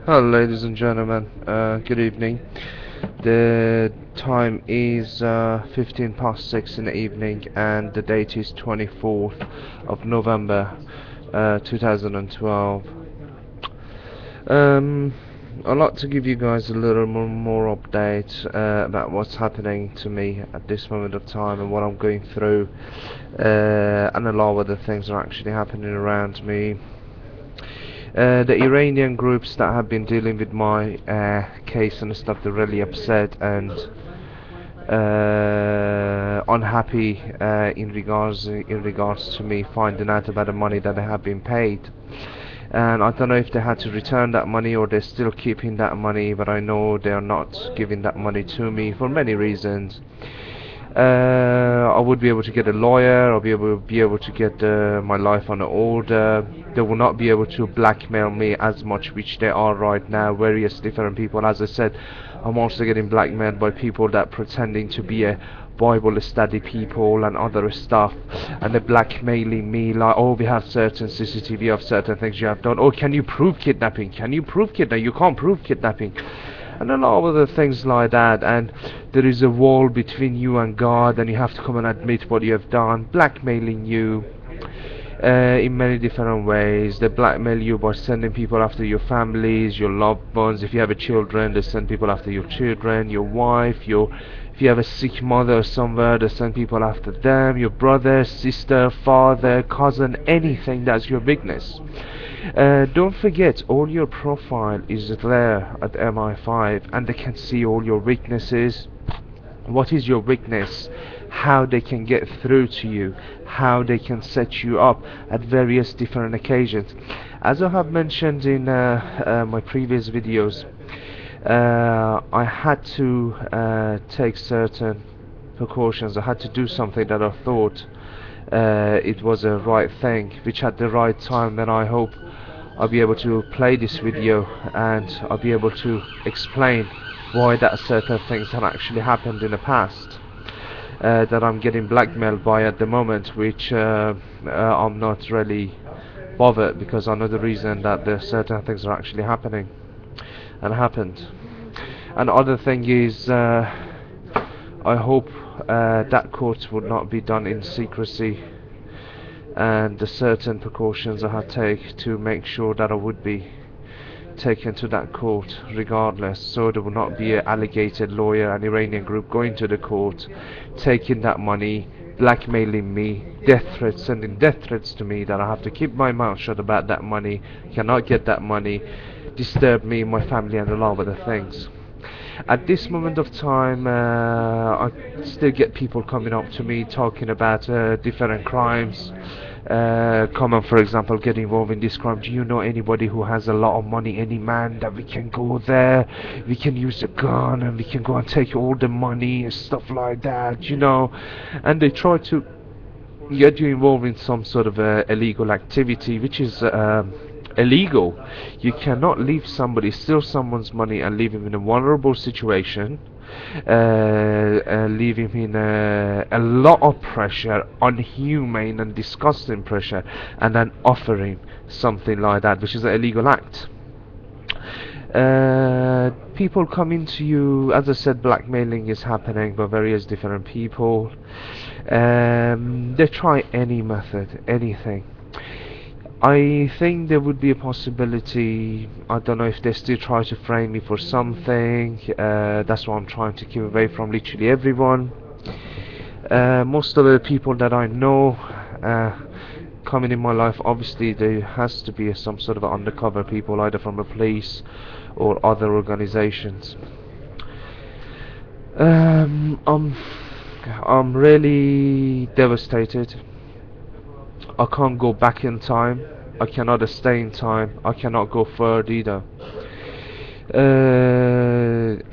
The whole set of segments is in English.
Hello, ladies and gentlemen. Good evening. The time is 15 past 6 in the evening, and the date is 24th of November, 2012. Um, I'd like to give you guys a little more update about what's happening to me at this moment of time and what I'm going through, and a lot of other things are actually happening around me. The Iranian groups that have been dealing with my case and stuff, they're really upset and unhappy in regards to me finding out about the money that they have been paid. And I don't know if they had to return that money or they're still keeping that money, but I know they are not giving that money to me for many reasons. I would be able to get a lawyer. I'll be able to get my life on order. They will not be able to blackmail me as much, which they are right now. Various different people. As I said, I'm also getting blackmailed by people that pretending to be a Bible study people and other stuff, and they're blackmailing me like, oh, we have certain CCTV of certain things you have done. Oh, can you prove kidnapping? Can you prove kidnapping? You can't prove kidnapping. And a lot of other things like that, and there is a wall between you and God, and you have to come and admit what you have done, blackmailing you in many different ways. They blackmail you by sending people after your families, your loved ones. If you have a children, they send people after your children, your wife, if you have a sick mother somewhere, they send people after them, your brother, sister, father, cousin, anything that's your weakness. Don't forget, all your profile is there at MI5, and they can see all your weaknesses. What is your weakness? How they can get through to you, how they can set you up at various different occasions. As I have mentioned in my previous videos, I had to take certain precautions. I had to do something that I thought it was a right thing, which at the right time, then I hope I'll be able to play this video and I'll be able to explain why that certain things have actually happened in the past that I'm getting blackmailed by at the moment, which I'm not really bothered, because I know the reason that the certain things are actually happening and happened. And other thing is, I hope that court would not be done in secrecy, and the certain precautions I had to take to make sure that I would be taken to that court regardless, so there will not be an alleged lawyer, an Iranian group going to the court, taking that money, blackmailing me, death threats, sending death threats to me that I have to keep my mouth shut about that money, cannot get that money, disturb me, my family, and a lot of other things. At this moment of time, I still get people coming up to me talking about different crimes. Come on, for example, get involved in this crime. Do you know anybody who has a lot of money, any man that we can go there, we can use a gun and we can go and take all the money and stuff like that, you know? And they try to get you involved in some sort of illegal activity, which is illegal. You cannot leave somebody, steal someone's money and leave him in a vulnerable situation, leave him in a lot of pressure, unhumane and disgusting pressure, and then offer him something like that, which is an illegal act. People come into you, as I said, blackmailing is happening by various different people. They try any method, anything. I think there would be a possibility, I don't know if they still try to frame me for something. That's why I'm trying to keep away from literally everyone. Most of the people that I know coming in my life, obviously there has to be some sort of undercover people, either from the police or other organizations. I'm really devastated. I can't go back in time. I cannot stay in time. I cannot go further either.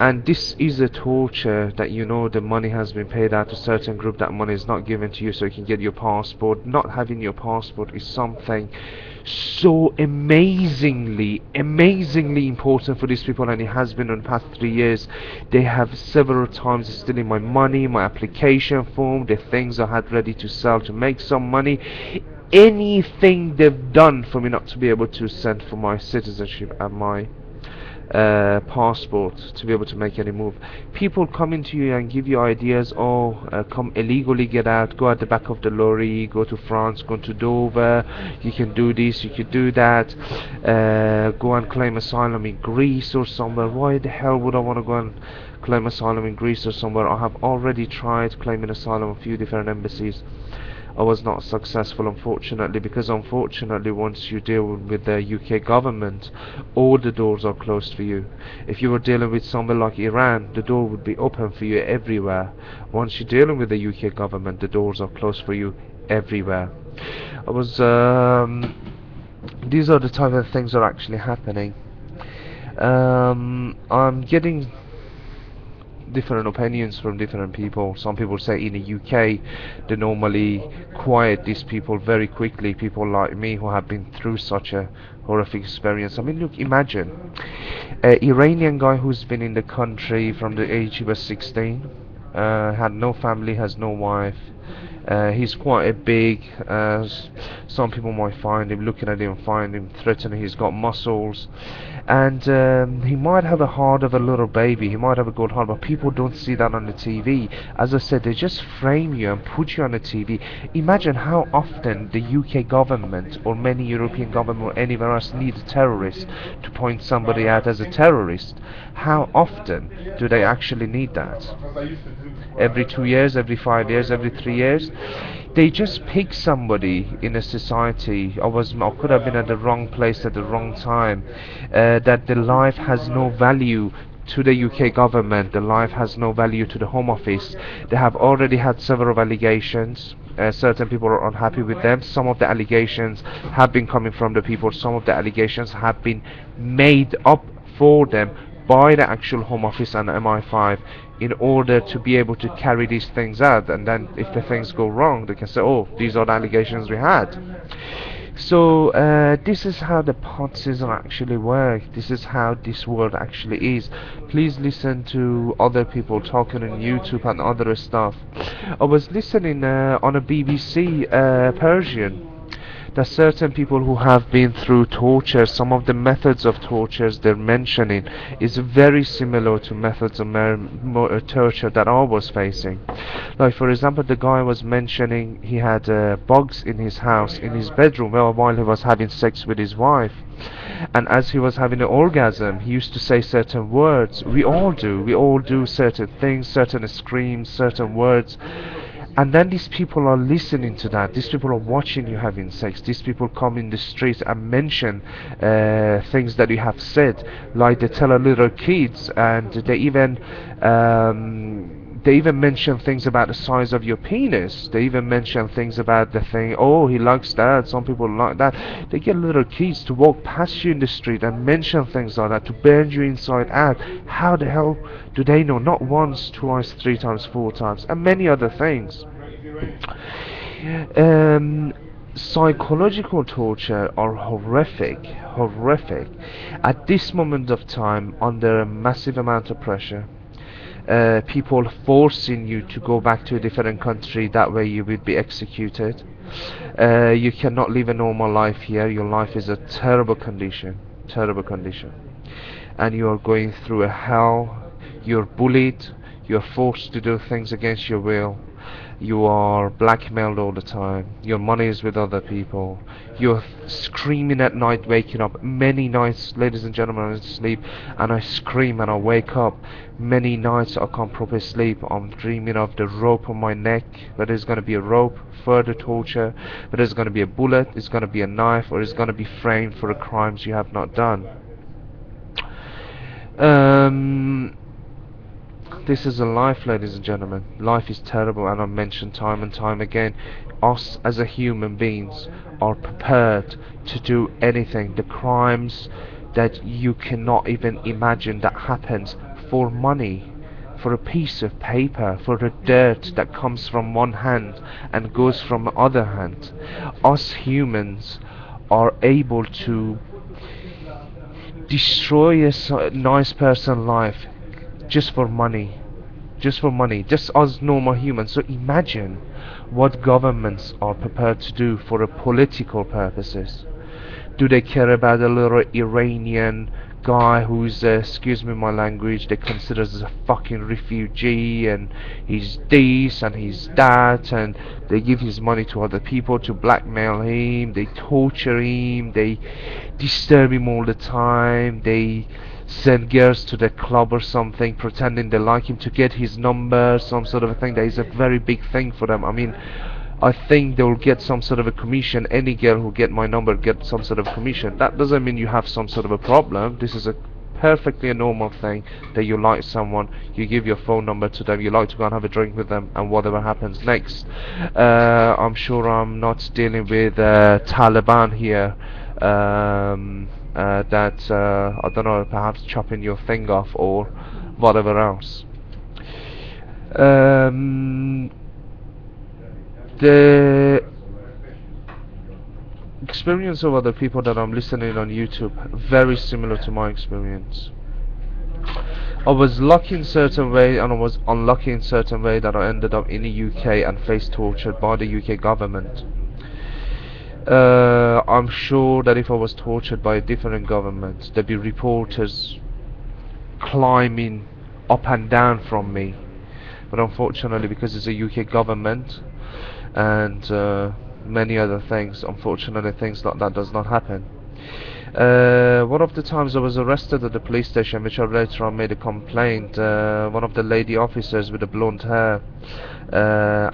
And this is a torture that, you know, the money has been paid out to a certain group, that money is not given to you so you can get your passport. Not having your passport is something so amazingly important for these people, and it has been in the past 3 years. They have several times stealing my money, my application form, the things I had ready to sell to make some money. Anything they've done for me not to be able to send for my citizenship and my passport to be able to make any move. People come into you and give you ideas. Oh, come illegally, get out, go at the back of the lorry, go to France, go to Dover. You can do this, you can do that. Go and claim asylum in Greece or somewhere. Why the hell would I want to go and claim asylum in Greece or somewhere? I have already tried claiming asylum a few different embassies. I was not successful, unfortunately, because unfortunately once you deal with the UK government, all the doors are closed for you. If you were dealing with somewhere like Iran, the door would be open for you everywhere. Once you're dealing with the UK government, the doors are closed for you everywhere. These are the type of things that are actually happening. I'm getting different opinions from different people. Some people say in the UK they normally quiet these people very quickly, people like me who have been through such a horrific experience. I mean, look, imagine an Iranian guy who's been in the country from the age he was 16, had no family, has no wife. He's quite a big, some people might find him, looking at him, find him threatening. He's got muscles, and he might have a heart of a little baby, he might have a good heart, but people don't see that on the TV. As I said, they just frame you and put you on the TV. Imagine how often the UK government or many European government or anywhere else need a terrorist to point somebody out as a terrorist. How often do they actually need that? Every 2 years, every 5 years, every 3 years? They just pick somebody in a society. I could have been at the wrong place at the wrong time. That the life has no value to the UK government. The life has no value to the Home Office. They have already had several allegations. Certain people are unhappy with them. Some of the allegations have been coming from the people. Some of the allegations have been made up for them by the actual Home Office and MI5 in order to be able to carry these things out. And then if the things go wrong, they can say, oh, these are the allegations we had. So this is how the pod system actually works. This is how this world actually is. Please listen to other people talking on YouTube and other stuff. I was listening on a BBC Persian. There's certain people who have been through torture. Some of the methods of tortures they're mentioning is very similar to methods of torture that I was facing. Like, for example, the guy was mentioning he had bugs in his house, in his bedroom, while he was having sex with his wife. And as he was having an orgasm, he used to say certain words. We all do certain things, certain screams, certain words. And then these people are listening to that. These people are watching you having sex. These people come in the streets and mention things that you have said. Like they tell little kids, and they even mention things about the size of your penis. They even mention things about the thing, oh, he likes that, some people like that. They get little kids to walk past you in the street and mention things like that, to burn you inside out. How the hell do they know? Not once, twice, 3 times, 4 times, and many other things. Psychological torture are horrific. At this moment of time, under a massive amount of pressure, people forcing you to go back to a different country, that way you would be executed. You cannot live a normal life here. Your life is a terrible condition, and you are going through a hell. You're bullied, you're forced to do things against your will, you are blackmailed all the time, your money is with other people, you're screaming at night, waking up. Many nights, ladies and gentlemen, I sleep and I scream and I wake up. Many nights I can't properly sleep. I'm dreaming of the rope on my neck, that there's going to be a rope, further torture, that there's going to be a bullet, it's going to be a knife, or it's going to be framed for the crimes you have not done. This is a life, ladies and gentlemen. Life is terrible, and I mentioned time and time again, us as a human beings are prepared to do anything. The crimes that you cannot even imagine that happens for money, for a piece of paper, for the dirt that comes from one hand and goes from the other hand. Us humans are able to destroy a nice person's life just for money, just as normal humans. So imagine what governments are prepared to do for a political purposes. Do they care about a little Iranian guy who's, excuse me my language, they consider as a fucking refugee, and he's this and he's that, and they give his money to other people to blackmail him, they torture him, they disturb him all the time, they send girls to the club or something pretending they like him to get his number, some sort of a thing. That is a very big thing for them. I mean, I think they'll get some sort of a commission. Any girl who get my number get some sort of commission. That doesn't mean you have some sort of a problem. This is a perfectly a normal thing that you like someone, you give your phone number to them, you like to go and have a drink with them, and whatever happens next. I'm sure I'm not dealing with Taliban here. That I don't know, perhaps chopping your thing off or whatever else. The experience of other people that I'm listening on YouTube very similar to my experience. I was lucky in certain way and I was unlucky in certain way that I ended up in the UK and faced torture by the UK government. I'm sure that if I was tortured by a different government, there'd be reporters climbing up and down from me. But unfortunately, because it's a UK government and many other things, unfortunately things like that does not happen. One of the times I was arrested at the police station, which I later on made a complaint, one of the lady officers with the blonde hair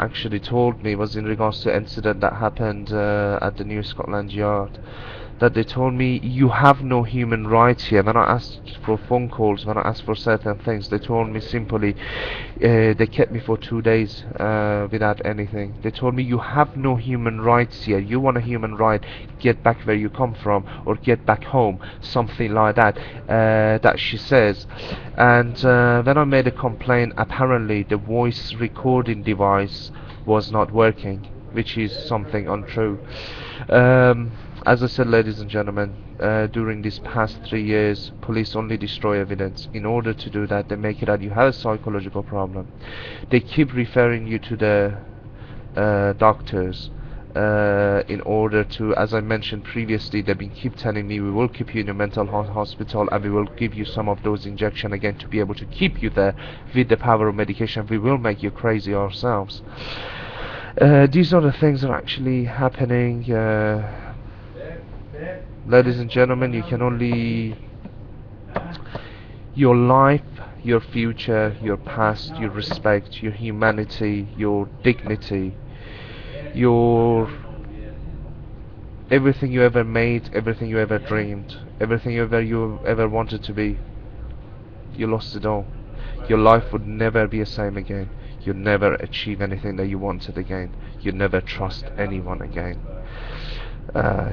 actually told me, was in regards to an incident that happened at the New Scotland Yard, that they told me, you have no human rights here. When I asked for phone calls, when I asked for certain things, they told me simply, they kept me for 2 days without anything. They told me, you have no human rights here. You want a human right, get back where you come from, or get back home, something like that, that she says. And when I made a complaint, apparently the voice recording device was not working, which is something untrue. As I said, ladies and gentlemen, during these past 3 years, police only destroy evidence. In order to do that, they make it that you have a psychological problem. They keep referring you to the doctors in order to, as I mentioned previously, they've been keep telling me, we will keep you in a mental hospital and we will give you some of those injections again to be able to keep you there with the power of medication. We will make you crazy ourselves. These are the things that are actually happening. Ladies and gentlemen, you can only, your life, your future, your past, your respect, your humanity, your dignity, your everything you ever made, everything you ever dreamed, everything you ever wanted to be, you lost it all. Your life would never be the same again. You'd never achieve anything that you wanted again. You'd never trust anyone again.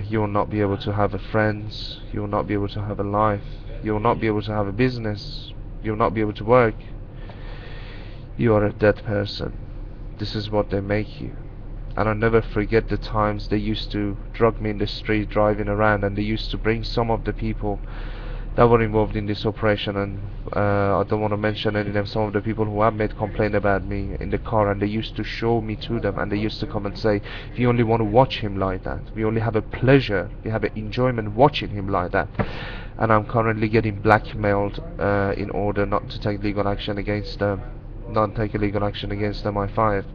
You will not be able to have a friends, you will not be able to have a life, you will not be able to have a business, you will not be able to work. You are a dead person. This is what they make you. And I'll never forget the times they used to drug me in the street driving around, and they used to bring some of the people that were involved in this operation, and I don't want to mention any names, some of the people who have made complaint about me in the car, and they used to show me to them, and they used to come and say, we only want to watch him like that, we only have a pleasure, we have an enjoyment watching him like that. And I'm currently getting blackmailed in order not to take legal action against them, not take a legal action against them. I5,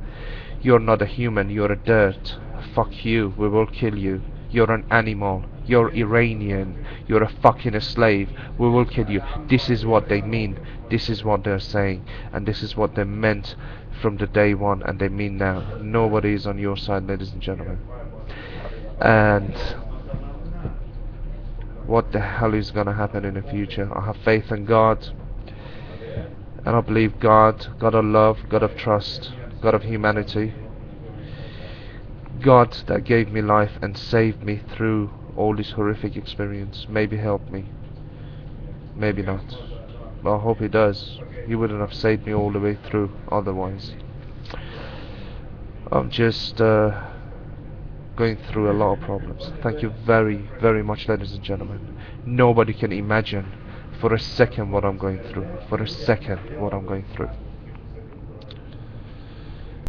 you're not a human, you're a dirt, fuck you, we will kill you, you're an animal, you're Iranian, you're a fucking slave, we will kill you. This is what they mean, this is what they're saying, and this is what they meant from the day one, and they mean now. Nobody is on your side, ladies and gentlemen. And what the hell is gonna happen in the future? I have faith in God, and I believe God, God of love, God of trust, God of humanity, God that gave me life and saved me through all this horrific experience. Maybe help me, maybe not, but I hope He does. He wouldn't have saved me all the way through otherwise. I'm just going through a lot of problems. Thank you very, very much, ladies and gentlemen. Nobody can imagine for a second what I'm going through, for a second what I'm going through.